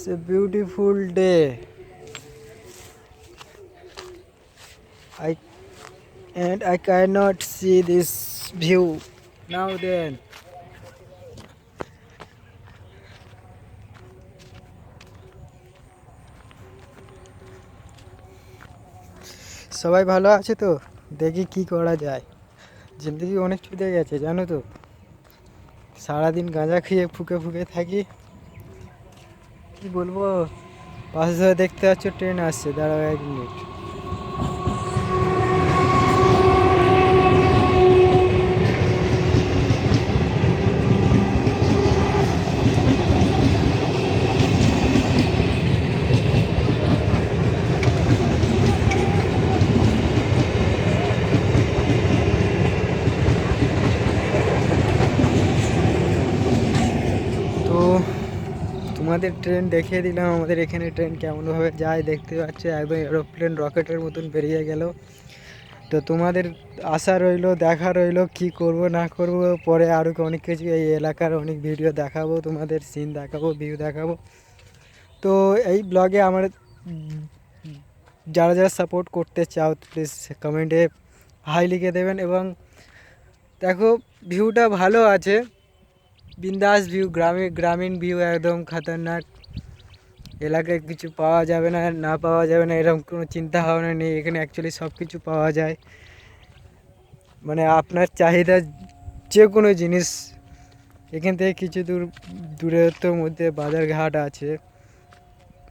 It's a beautiful day. I I cannot see this view. Now then. সবাই ভালো আছে তো? দেখি কি করা যায়। জিন্দগি অনেক ছুটে গেছে জানো তো। সারাদিন গাঁজা খেয়ে ফুকে ফুকে থাকি। কি বলবো, পাশে ধরে দেখতে পাচ্ছ ট্রেন আসছে, দাঁড়াও 1 মিনিট। তো তোমাদের ট্রেন দেখিয়ে দিলাম, আমাদের এখানে ট্রেন কেমনভাবে যায় দেখতে পাচ্ছ, একদম এরোপ্লেন রকেটের মতন বেরিয়ে গেল। তো তোমাদের আশা রইলো, দেখা রইলো কি করব না করব, পরে আরও অনেক কিছু এই এলাকার অনেক ভিডিও দেখাবো, তোমাদের সিন দেখাবো, ভিউ দেখাবো। তো এই ব্লগে আমার যারা যারা সাপোর্ট করতে চাও প্লিজ কমেন্টে হাই লিখে দেবেন। এবং দেখো ভিউটা ভালো আছে, বিন্দাস ভিউ, গ্রামীণ ভিউ, একদম খতরনাক। এলাকায় কিছু পাওয়া যাবে না, না পাওয়া যাবে না এরকম কোনো চিন্তা ভাবনা নেই। এখানে অ্যাকচুয়ালি সব কিছু পাওয়া যায়, মানে আপনার চাহিদা যে কোনো জিনিস। এখান থেকে কিছু দূরত্বের মধ্যে বাজারঘাট আছে,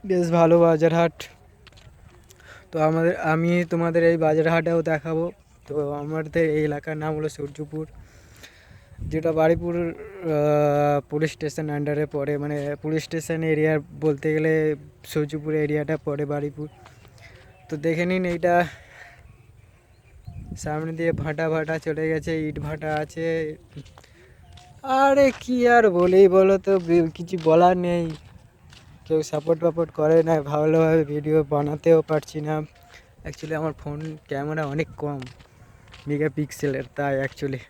বেশ ভালো বাজারহাট। তো আমি তোমাদের এই বাজারহাটেও দেখাবো। তো আমাদের এই এলাকার নাম হলো সূর্যপুর, যেটা বারুইপুর পুলিশ স্টেশন আন্ডারে পড়ে, মানে পুলিশ স্টেশন এরিয়া বলতে গেলে সূর্যপুর এরিয়াটা পড়ে বারুইপুর। তো দেখে নিন, এইটা সামনে দিয়ে ভাটা ভাটা চলে গেছে, ইট ভাটা আছে। আরে কি আর বলি বলো তো, কিছু বলার নেই। কেউ সাপোর্ট করে না, ভালোভাবে ভিডিও বানাতেও পারছি না। অ্যাকচুয়ালি আমার ফোন ক্যামেরা অনেক কম মেগাপিক্সেলের, তাই অ্যাকচুয়ালি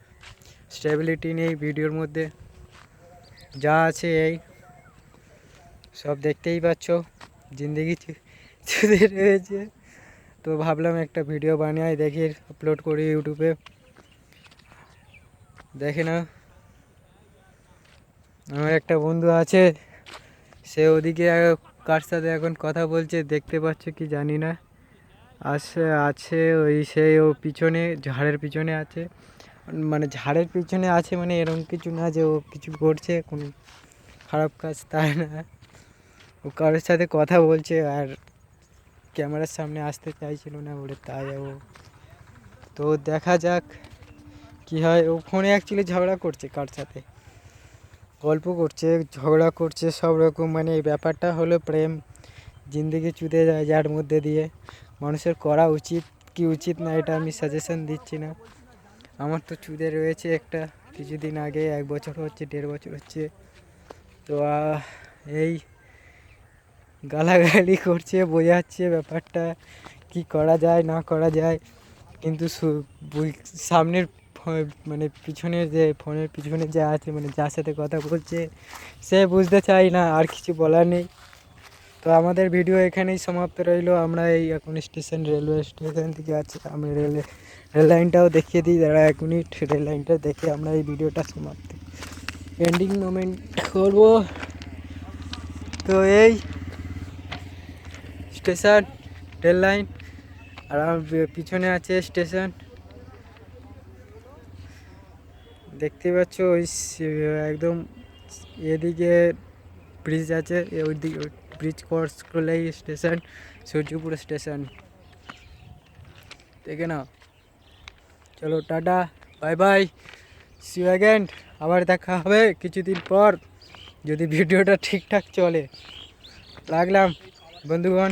স্টেবিলিটি নেই ভিডিওর মধ্যে। যা আছে এই সব দেখতেই পাচ্ছ, জিন্দগি ছুঁয়ে রয়েছে। তো ভাবলাম একটা ভিডিও বানাই, দেখি আপলোড করি ইউটিউবে, দেখে না। আমার একটা বন্ধু আছে, সে ওদিকে কার সাথে এখন কথা বলছে দেখতে পাচ্ছ কি জানি না। আছে ওই সেই ও পিছনে ঝাড়ের পিছনে আছে, মানে ঝাড়ের পিছনে আছে, মানে এরকম কিছু না যে ও কিছু করছে কোনো খারাপ কাজ, তাই না। ও কারোর সাথে কথা বলছে আর ক্যামেরার সামনে আসতে চাইছিল না বলে, তাই ও। তো দেখা যাক কি হয়। ও ফোনে অ্যাকচুয়ালি ঝগড়া করছে কার সাথে, গল্প করছে, ঝগড়া করছে সব রকম। মানে এই ব্যাপারটা হলো প্রেম, জিন্দগি চুদে যায় যার মধ্যে দিয়ে। মানুষের করা উচিত কি উচিত না এটা আমি সাজেশন দিচ্ছি না, আমার তো চুদে রয়েছে একটা, কিছুদিন আগে, 1 বছর হচ্ছে, 1.5 বছর হচ্ছে। তো এই গালাগালি করছে, বোঝাচ্ছে ব্যাপারটা কি করা যায় না করা যায়। কিন্তু সামনের মানে পিছনের যে ফোনের পিছনে যে আছে, মানে যার সাথে কথা বলছে, সে বুঝতে চাই না, আর কিছু বলার নেই। তো আমাদের ভিডিও এখানেই সমাপ্ত রইলো। আমরা এই এখন রেলওয়ে স্টেশন থেকে আছি, আমি রেল লাইনটাও দেখিয়ে দিই, দাঁড়া 1 মিনিট, রেল লাইনটা দেখে আমরা এই ভিডিওটা সমাপ্ত এন্ডিং মোমেন্ট করবো। তো এই স্টেশন, রেল লাইন, আর আমার পিছনে আছে স্টেশন, দেখতে পাচ্ছ। ওই একদম এদিকে ব্রিজ আছে, ওই দিকে ব্রিজ ক্রস করলেই স্টেশন, সূর্যপুর স্টেশন, দেখে নাও। চলো tata, bye bye, see you again. আবার দেখা হবে কিছুদিন পর, যদি ভিডিওটা ঠিকঠাক চলে। লাগলাম বন্ধুগণ।